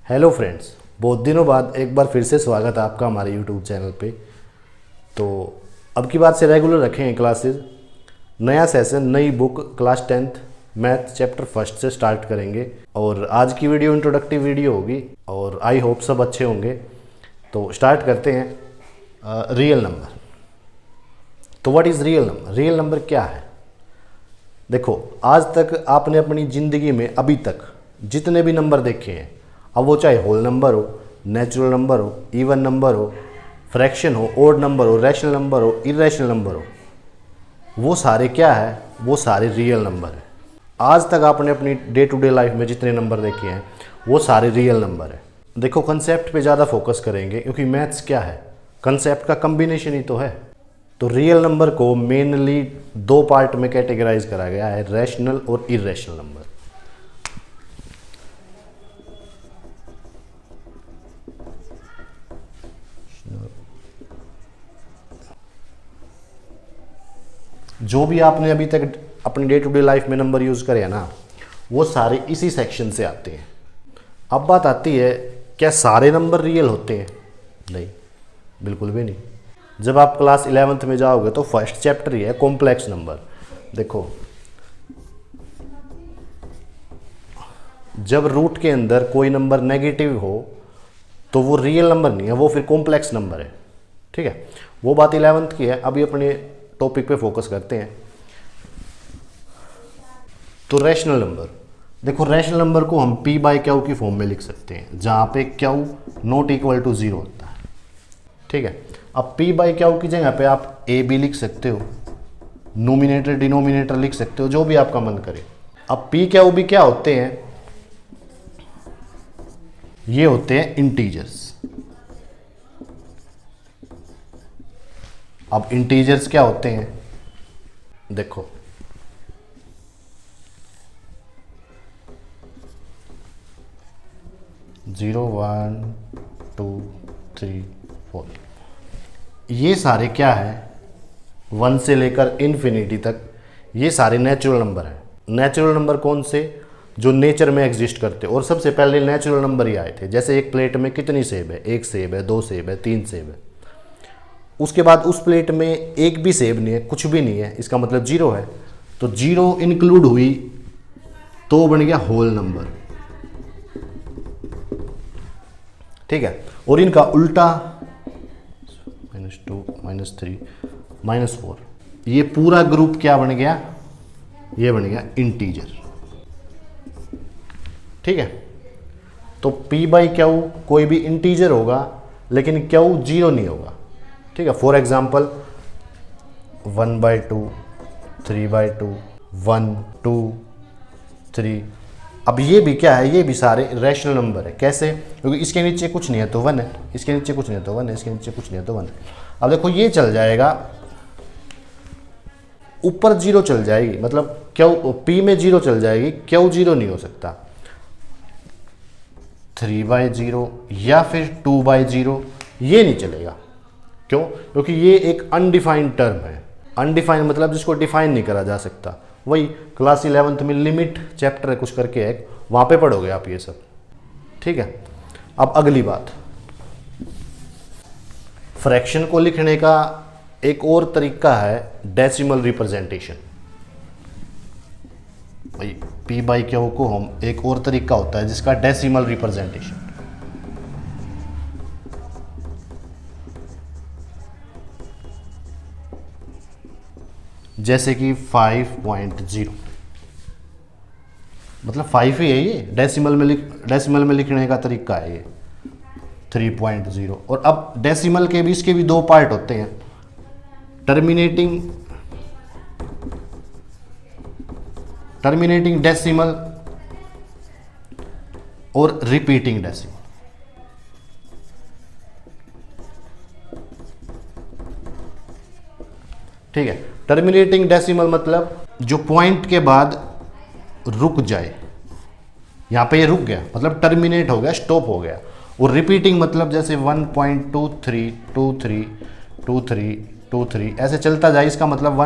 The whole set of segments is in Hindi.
हेलो फ्रेंड्स, बहुत दिनों बाद एक बार फिर से स्वागत है आपका हमारे यूट्यूब चैनल पे। तो अब की बात से रेगुलर रखेंगे क्लासेस। नया सेशन, नई book, class 10th math chapter first से स्टार्ट करेंगे और आज की वीडियो इंट्रोडक्टिव वीडियो होगी और आई होप सब अच्छे होंगे। तो स्टार्ट करते हैं। Real number. तो what is real number? Real number क्या है? देखो, आज तक आपने अपनी ज़िंदगी में अभी तक जितने भी नंबर देखे हैं, अब वो चाहे होल नंबर हो, नेचुरल नंबर हो, इवन नंबर हो, फ्रैक्शन हो, ओड नंबर हो, रैशनल नंबर हो, इरेशनल नंबर हो, वो सारे क्या है? वो सारे रियल नंबर है। आज तक आपने अपनी डे टू डे लाइफ में जितने नंबर देखे हैं वो सारे रियल नंबर है। देखो, कंसेप्ट पे ज़्यादा फोकस करेंगे क्योंकि मैथ्स क्या है? कंसेप्ट का कम्बिनेशन ही तो है। तो रियल नंबर को मेनली दो पार्ट में कैटेगराइज करा गया है, रैशनल और इरेशनल नंबर। जो भी आपने अभी तक अपनी डे टू डे लाइफ में नंबर यूज़ करे हैं ना, वो सारे इसी सेक्शन से आते हैं। अब बात आती है, क्या सारे नंबर रियल होते हैं? नहीं, बिल्कुल भी नहीं। जब आप क्लास 11th में जाओगे तो फर्स्ट चैप्टर ही है कॉम्प्लेक्स नंबर। देखो, जब रूट के अंदर कोई नंबर नेगेटिव हो तो वो रियल नंबर नहीं है, वो फिर कॉम्प्लेक्स नंबर है। ठीक है, वो बात 11th की है। अभी अपने टॉपिक पे फोकस करते हैं। तो रैशनल नंबर, देखो रैशनल नंबर को हम p बाई क्यू की फॉर्म में लिख सकते हैं, जहाँ पे क्यू नॉट इक्वल टू 0 होता है। ठीक है, अब p बाई क्यू की जगह पे आप a भी लिख सकते हो, नोमिनेटर डिनोमिनेटर लिख सकते हो, जो भी आपका मन करे। अब p क्यू भी क्या होते हैं? ये होते हैं इंटीजर्स। अब इंटीजर्स क्या होते हैं? देखो, जीरो, 1, 2, 3, 4, ये सारे क्या है? 1 से लेकर इन्फिनिटी तक ये सारे नेचुरल नंबर हैं। नेचुरल नंबर कौन से? जो नेचर में एग्जिस्ट करते, और सबसे पहले नेचुरल नंबर ही आए थे। जैसे एक प्लेट में कितनी सेब है? 1 सेब है, 2 सेब है, 3 सेब है। उसके बाद उस प्लेट में एक भी सेब नहीं है, कुछ भी नहीं है, इसका मतलब 0 है। तो 0 इंक्लूड हुई तो बन गया होल नंबर। ठीक है, और इनका उल्टा -2, -3, -4, ये पूरा ग्रुप क्या बन गया? ये बन गया इंटीजर। ठीक है, तो p बाई क्यू कोई भी इंटीजर होगा, लेकिन क्यू 0 नहीं होगा। ठीक है, फॉर एग्जाम्पल 1/2, 3/2, 1, 2, 3। अब ये भी क्या है? ये भी सारे रैशनल नंबर है। कैसे? क्योंकि इसके नीचे कुछ नहीं है तो 1 है, इसके नीचे कुछ नहीं है तो 1 है, इसके नीचे कुछ नहीं है तो 1 है। अब देखो, ये चल जाएगा, ऊपर 0 चल जाएगी, मतलब क्यू p में 0 चल जाएगी, क्यू 0 नहीं हो सकता। 3/0 या फिर 2/0 ये नहीं चलेगा। क्यों? क्योंकि ये एक अनडिफाइंड टर्म है। अनडिफाइंड मतलब जिसको डिफाइन नहीं करा जा सकता। वही क्लास 11th में लिमिट चैप्टर है कुछ करके है, वहाँ पे पढ़ोगे आप ये सब। ठीक है, अब अगली बात, फ्रैक्शन को लिखने का एक और तरीका है डेसिमल रिप्रेजेंटेशन। भाई p बाई क्यू को हम एक और तरीका होता है जिसका डेसिमल रिप्रेजेंटेशन। जैसे कि 5.0, मतलब 5 ही है ये, डेसिमल में लिखने का तरीका है ये। 3.0, और अब डेसिमल के भी, इसके भी दो पार्ट होते हैं, टर्मिनेटिंग डेसिमल और रिपीटिंग डेसिमल। ठीक है, टर्मिनेटिंग डेसिमल मतलब जो पॉइंट के बाद रुक जाए, यहां पे ये रुक गया मतलब टर्मिनेट हो गया, स्टॉप हो गया। और रिपीटिंग मतलब जैसे 1.23, 23, 23, 23 ऐसे चलता जाए, इसका मतलब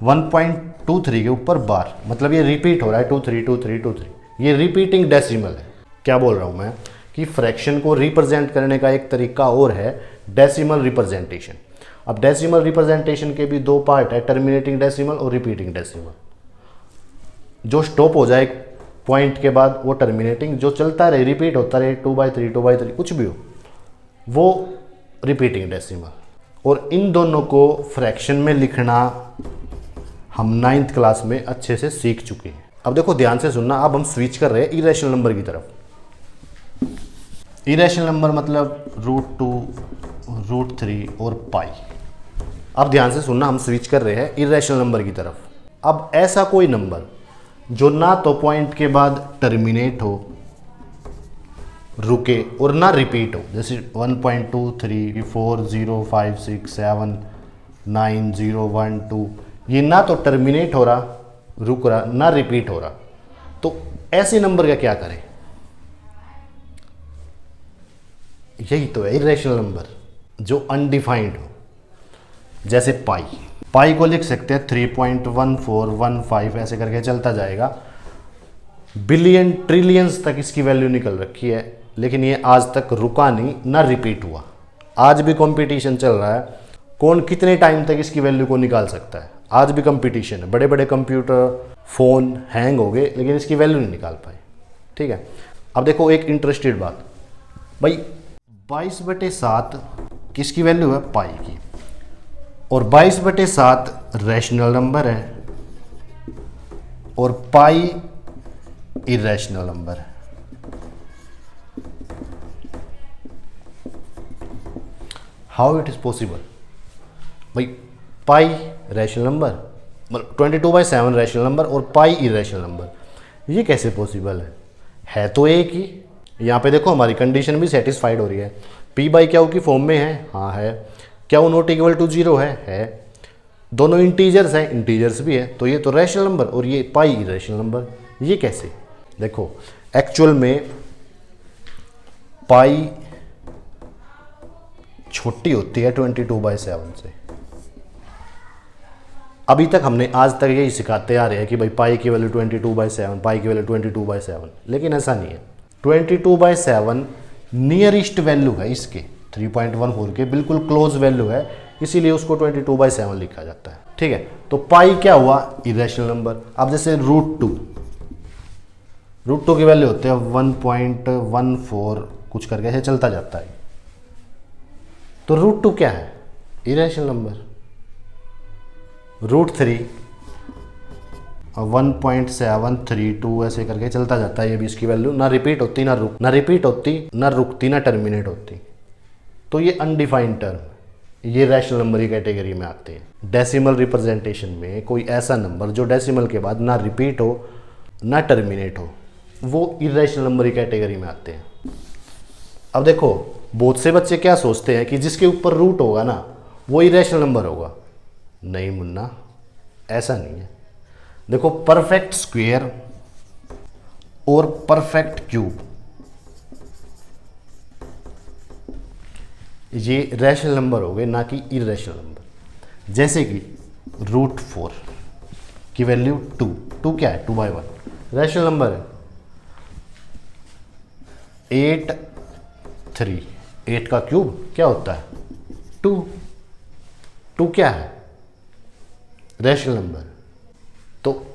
1.23 के ऊपर बार, मतलब ये रिपीट हो रहा है 23, 23, 23। ये रिपीटिंग डेसिमल है। क्या बोल रहा हूँ मैं कि फ्रैक्शन को रिप्रेजेंट करने का एक तरीका और है डेसिमल रिप्रेजेंटेशन। अब डेसिमल रिप्रेजेंटेशन के भी दो पार्ट है, टर्मिनेटिंग डेसिमल और रिपीटिंग डेसिमल। जो स्टॉप हो जाए पॉइंट के बाद वो टर्मिनेटिंग, जो चलता रहे रिपीट होता रहे 2/3 2/3 कुछ भी हो वो रिपीटिंग डेसिमल। और इन दोनों को फ्रैक्शन में लिखना हम 9th क्लास में अच्छे से सीख चुके हैं। अब देखो ध्यान से सुनना, अब हम स्विच कर रहे हैं इरेशनल नंबर की तरफ। इरेशनल नंबर मतलब √2, √3 और पाई। अब ध्यान से सुनना, हम स्विच कर रहे हैं इरेशनल नंबर की तरफ। अब ऐसा कोई नंबर जो ना तो पॉइंट के बाद टर्मिनेट हो, रुके, और ना रिपीट हो, जैसे 1.2 3 4 0 5 6 7 9 0 1 2, ये ना तो टर्मिनेट हो रहा, रुक रहा, ना रिपीट हो रहा, तो ऐसे नंबर का क्या करें? यही तो है इरेशनल नंबर, जो अनडिफाइंड हो। जैसे पाई को लिख सकते हैं 3.1415 ऐसे करके चलता जाएगा। बिलियन ट्रिलियंस तक इसकी वैल्यू निकल रखी है, लेकिन ये आज तक रुका नहीं, ना रिपीट हुआ। आज भी कंपटीशन चल रहा है, कौन कितने टाइम तक इसकी वैल्यू को निकाल सकता है। आज भी कंपटीशन है, बड़े बड़े कंप्यूटर फ़ोन हैंग हो गए लेकिन इसकी वैल्यू नहीं निकाल पाए। ठीक है, अब देखो एक इंटरेस्टेड बात भाई, 22/7 किसकी वैल्यू है? पाई की। और 22/7 रैशनल नंबर है और पाई इरेशनल नंबर है। How it is possible? भाई पाई रैशनल नंबर, मतलब 22/7 रैशनल नंबर और पाई इरेशनल नंबर, ये कैसे पॉसिबल है तो एक ही। यहाँ पे देखो हमारी कंडीशन भी सेटिस्फाइड हो रही है। P/Q की फॉर्म में है, हाँ है। Q नॉट इक्वल टू 0 है। दोनों इंटीजर्स हैं, इंटीजर्स भी है, तो ये तो रैशनल नंबर और ये पाई इरेशनल नंबर। ये कैसे? देखो एक्चुअल में पाई छोटी होती है 22/7 से। अभी तक हमने आज तक यही सिखाते आ रहे हैं कि भाई पाई की वैल्यू 22/7, पाई की वैल्यू 22/7, लेकिन ऐसा नहीं है। 22/7 नियरेस्ट वैल्यू है इसके, 3.14 के बिल्कुल क्लोज वैल्यू है, इसीलिए उसको 22/7 लिखा जाता है। ठीक है, तो पाई क्या हुआ? Irrational number. अब जैसे √2 की वैल्यू होते हैं 1.14 कुछ करके ऐसे चलता जाता है, तो √2 क्या है? Irrational number. √3 1.732 ऐसे करके चलता जाता है, ये भी इसकी वैल्यू ना रिपीट होती ना रुकती ना टर्मिनेट होती, तो ये अनडिफाइंड टर्म, ये रैशनल नंबर की कैटेगरी में आते हैं। डेसिमल रिप्रेजेंटेशन में कोई ऐसा नंबर जो डेसिमल के बाद ना रिपीट हो ना टर्मिनेट हो, वो इरेशनल नंबर की कैटेगरी में आते हैं। अब देखो बहुत से बच्चे क्या सोचते हैं कि जिसके ऊपर रूट होगा ना वो इरेशनल नंबर होगा। नहीं मुन्ना, ऐसा नहीं है। देखो परफेक्ट स्क्वायर और परफेक्ट क्यूब, ये रैशनल नंबर हो गए, ना कि इरेशनल नंबर। जैसे कि √4 की वैल्यू 2 क्या है? 2/1 रैशनल नंबर है। 8 का क्यूब क्या होता है? 2 क्या है? Rational number. तो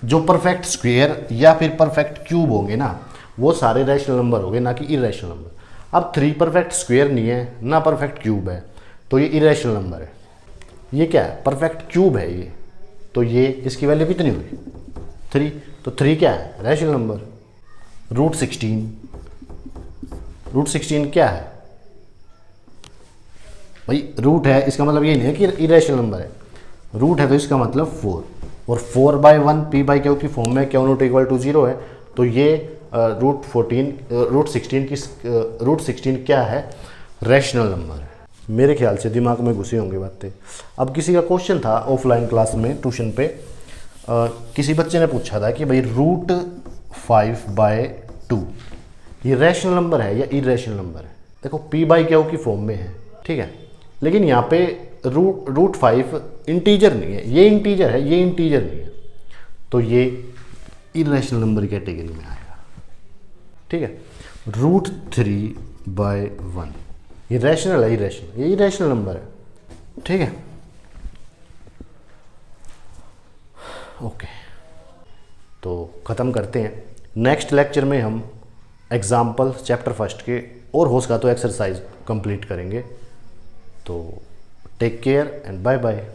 जो परफेक्ट स्क्वायर या फिर परफेक्ट क्यूब होंगे ना, वो सारे रैशनल नंबर होंगे, ना कि इरेशनल नंबर। अब 3 परफेक्ट स्क्वायर नहीं है ना परफेक्ट क्यूब है, तो ये इरेशनल नंबर है। ये क्या है? परफेक्ट क्यूब है ये, तो ये इसकी वैल्यू कितनी हुई? 3। तो 3 क्या है? Rational number. √16 क्या है भाई? रूट है, इसका मतलब ये नहीं है कि इरेशनल नंबर है। रूट है तो इसका मतलब 4, और 4/1 P/Q की फॉर्म में Q नॉट इक्वल टू 0 है, तो ये √16 क्या है? रैशनल नंबर है। मेरे ख्याल से दिमाग में घुसी होंगी बातें। अब किसी का क्वेश्चन था ऑफलाइन क्लास में ट्यूशन पे, किसी बच्चे ने पूछा था कि भाई √5/2 ये रैशनल नंबर है या इरेशनल नंबर है? देखो P/Q की फॉर्म में है, ठीक है, लेकिन यहाँ पे √5 इंटीजर नहीं है, ये इंटीजर है, ये इंटीजर नहीं है, तो ये इरेशनल नंबर कैटेगरी में आएगा। ठीक है, √3/1। ये रैशनल है, इरेशनल, ये इरेशनल नंबर है, ठीक है। ओके, तो ख़त्म करते हैं। नेक्स्ट लेक्चर में हम एग्जाम्पल चैप्टर फर्स्ट के और हो सका तो एक्सरसाइज कंप्लीट करेंगे। तो take care and bye bye.